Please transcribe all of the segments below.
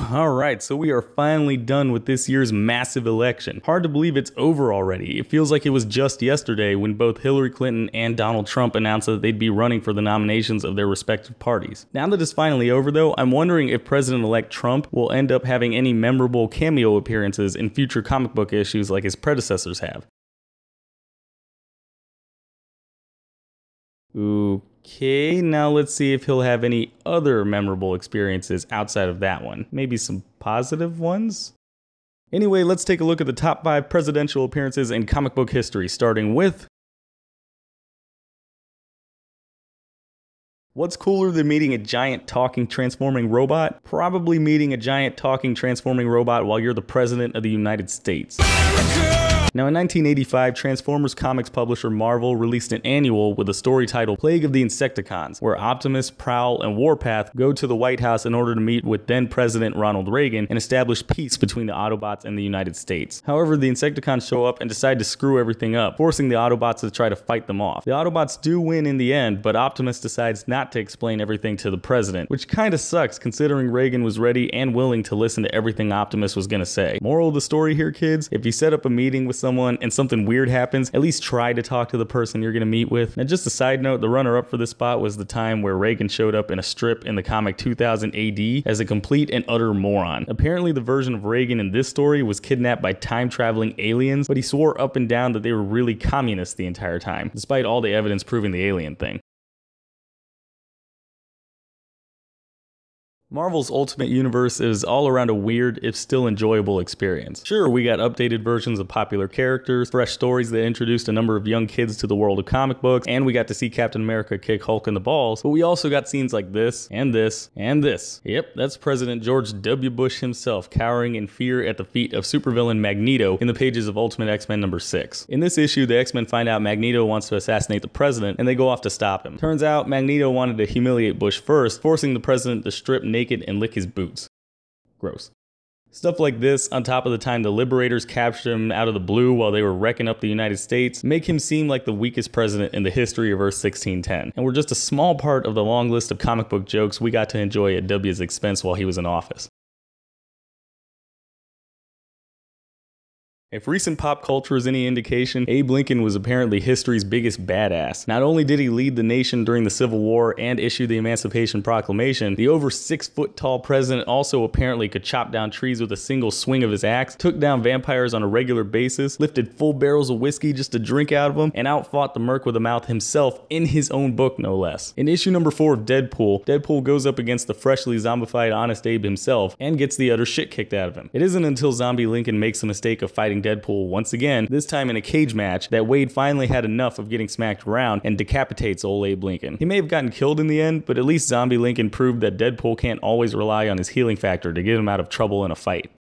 Alright, so we are finally done with this year's massive election. Hard to believe it's over already. It feels like it was just yesterday when both Hillary Clinton and Donald Trump announced that they'd be running for the nominations of their respective parties. Now that it's finally over though, I'm wondering if President-elect Trump will end up having any memorable cameo appearances in future comic book issues like his predecessors have. Okay, now let's see if he'll have any other memorable experiences outside of that one. Maybe some positive ones? Anyway, let's take a look at the top 5 presidential appearances in comic book history, starting with... What's cooler than meeting a giant talking transforming robot? Probably meeting a giant talking transforming robot while you're the President of the United States. Now in 1985, Transformers comics publisher Marvel released an annual with a story titled Plague of the Insecticons, where Optimus, Prowl, and Warpath go to the White House in order to meet with then President Ronald Reagan and establish peace between the Autobots and the United States. However, the Insecticons show up and decide to screw everything up, forcing the Autobots to try to fight them off. The Autobots do win in the end, but Optimus decides not to explain everything to the president, which kinda sucks considering Reagan was ready and willing to listen to everything Optimus was gonna say. Moral of the story here, kids, if you set up a meeting with someone and something weird happens, at least try to talk to the person you're gonna meet with. Now just a side note, the runner-up for this spot was the time where Reagan showed up in a strip in the comic 2000 AD as a complete and utter moron. Apparently the version of Reagan in this story was kidnapped by time-traveling aliens, but he swore up and down that they were really communists the entire time, despite all the evidence proving the alien thing. Marvel's Ultimate Universe is all around a weird, if still enjoyable experience. Sure, we got updated versions of popular characters, fresh stories that introduced a number of young kids to the world of comic books, and we got to see Captain America kick Hulk in the balls, but we also got scenes like this, and this, and this. Yep, that's President George W. Bush himself cowering in fear at the feet of supervillain Magneto in the pages of Ultimate X-Men number 6. In this issue, the X-Men find out Magneto wants to assassinate the president, and they go off to stop him. Turns out, Magneto wanted to humiliate Bush first, forcing the president to strip naked and lick his boots. Gross. Stuff like this, on top of the time the Liberators captured him out of the blue while they were wrecking up the United States, make him seem like the weakest president in the history of Earth 1610. And we're just a small part of the long list of comic book jokes we got to enjoy at W's expense while he was in office. If recent pop culture is any indication, Abe Lincoln was apparently history's biggest badass. Not only did he lead the nation during the Civil War and issue the Emancipation Proclamation, the over 6-foot tall president also apparently could chop down trees with a single swing of his axe, took down vampires on a regular basis, lifted full barrels of whiskey just to drink out of them, and outfought the Merc with a Mouth himself in his own book, no less. In issue number 4 of Deadpool, Deadpool goes up against the freshly zombified Honest Abe himself and gets the utter shit kicked out of him. It isn't until Zombie Lincoln makes the mistake of fighting Deadpool once again, this time in a cage match, that Wade finally had enough of getting smacked around and decapitates old Abe Lincoln. He may have gotten killed in the end, but at least Zombie Lincoln proved that Deadpool can't always rely on his healing factor to get him out of trouble in a fight.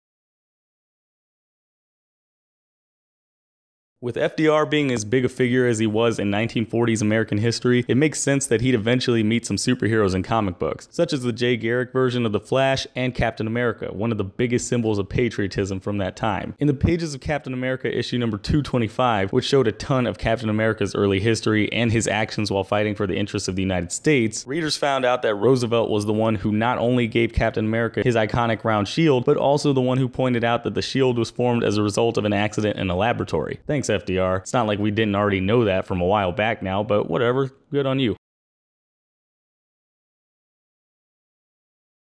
With FDR being as big a figure as he was in 1940s American history, it makes sense that he'd eventually meet some superheroes in comic books, such as the Jay Garrick version of The Flash and Captain America, one of the biggest symbols of patriotism from that time. In the pages of Captain America issue number 225, which showed a ton of Captain America's early history and his actions while fighting for the interests of the United States, readers found out that Roosevelt was the one who not only gave Captain America his iconic round shield, but also the one who pointed out that the shield was formed as a result of an accident in a laboratory. Thanks, FDR. It's not like we didn't already know that from a while back now, but whatever, good on you.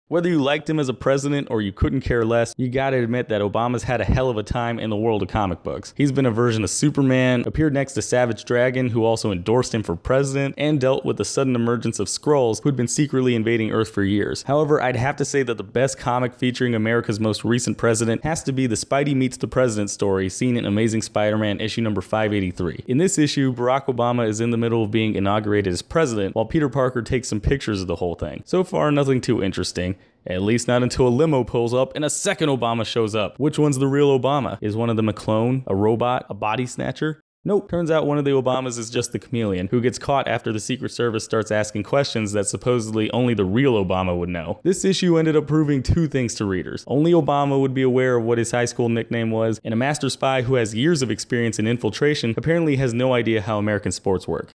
Whether you liked him as a president or you couldn't care less, you gotta admit that Obama's had a hell of a time in the world of comic books. He's been a version of Superman, appeared next to Savage Dragon, who also endorsed him for president, and dealt with the sudden emergence of Skrulls, who'd been secretly invading Earth for years. However, I'd have to say that the best comic featuring America's most recent president has to be the Spidey Meets the President story seen in Amazing Spider-Man issue number 583. In this issue, Barack Obama is in the middle of being inaugurated as president, while Peter Parker takes some pictures of the whole thing. So far, nothing too interesting. At least not until a limo pulls up and a second Obama shows up. Which one's the real Obama? Is one of them a clone, a robot, a body snatcher? Nope, turns out one of the Obamas is just the chameleon, who gets caught after the Secret Service starts asking questions that supposedly only the real Obama would know. This issue ended up proving two things to readers. Only Obama would be aware of what his high school nickname was, and a master spy who has years of experience in infiltration apparently has no idea how American sports work.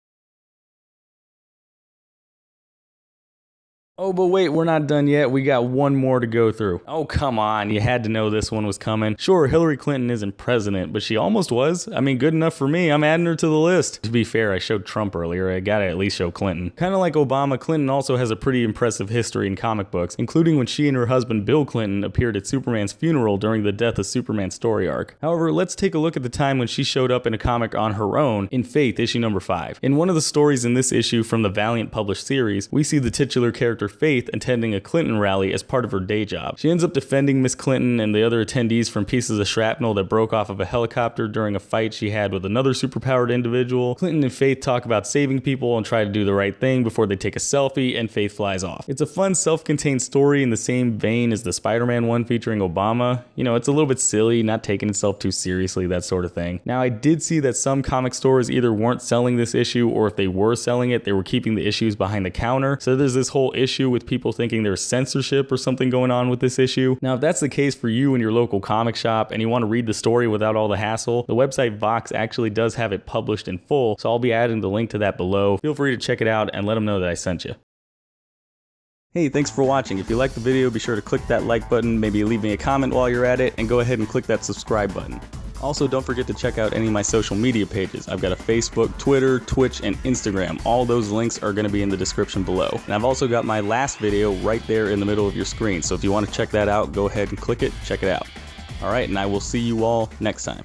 Oh, but wait, we're not done yet. We got one more to go through. Oh, come on. You had to know this one was coming. Sure, Hillary Clinton isn't president, but she almost was. I mean, good enough for me. I'm adding her to the list. To be fair, I showed Trump earlier. I gotta at least show Clinton. Kind of like Obama, Clinton also has a pretty impressive history in comic books, including when she and her husband Bill Clinton appeared at Superman's funeral during the death of Superman's story arc. However, let's take a look at the time when she showed up in a comic on her own in Faith, issue number 5. In one of the stories in this issue from the Valiant published series, we see the titular character Faith attending a Clinton rally as part of her day job. She ends up defending Miss Clinton and the other attendees from pieces of shrapnel that broke off of a helicopter during a fight she had with another superpowered individual. Clinton and Faith talk about saving people and try to do the right thing before they take a selfie, and Faith flies off. It's a fun self-contained story in the same vein as the Spider-Man one featuring Obama. You know, it's a little bit silly, not taking itself too seriously, that sort of thing. Now, I did see that some comic stores either weren't selling this issue, or if they were selling it, they were keeping the issues behind the counter. So there's this whole issue with people thinking there's censorship or something going on with this issue. Now, if that's the case for you in your local comic shop and you want to read the story without all the hassle, the website Vox actually does have it published in full, so I'll be adding the link to that below. Feel free to check it out and let them know that I sent you. Hey, thanks for watching. If you liked the video, be sure to click that like button, maybe leave me a comment while you're at it, and go ahead and click that subscribe button. Also, don't forget to check out any of my social media pages. I've got a Facebook, Twitter, Twitch, and Instagram. All those links are going to be in the description below. And I've also got my last video right there in the middle of your screen. So if you want to check that out, go ahead and click it, check it out. All right, and I will see you all next time.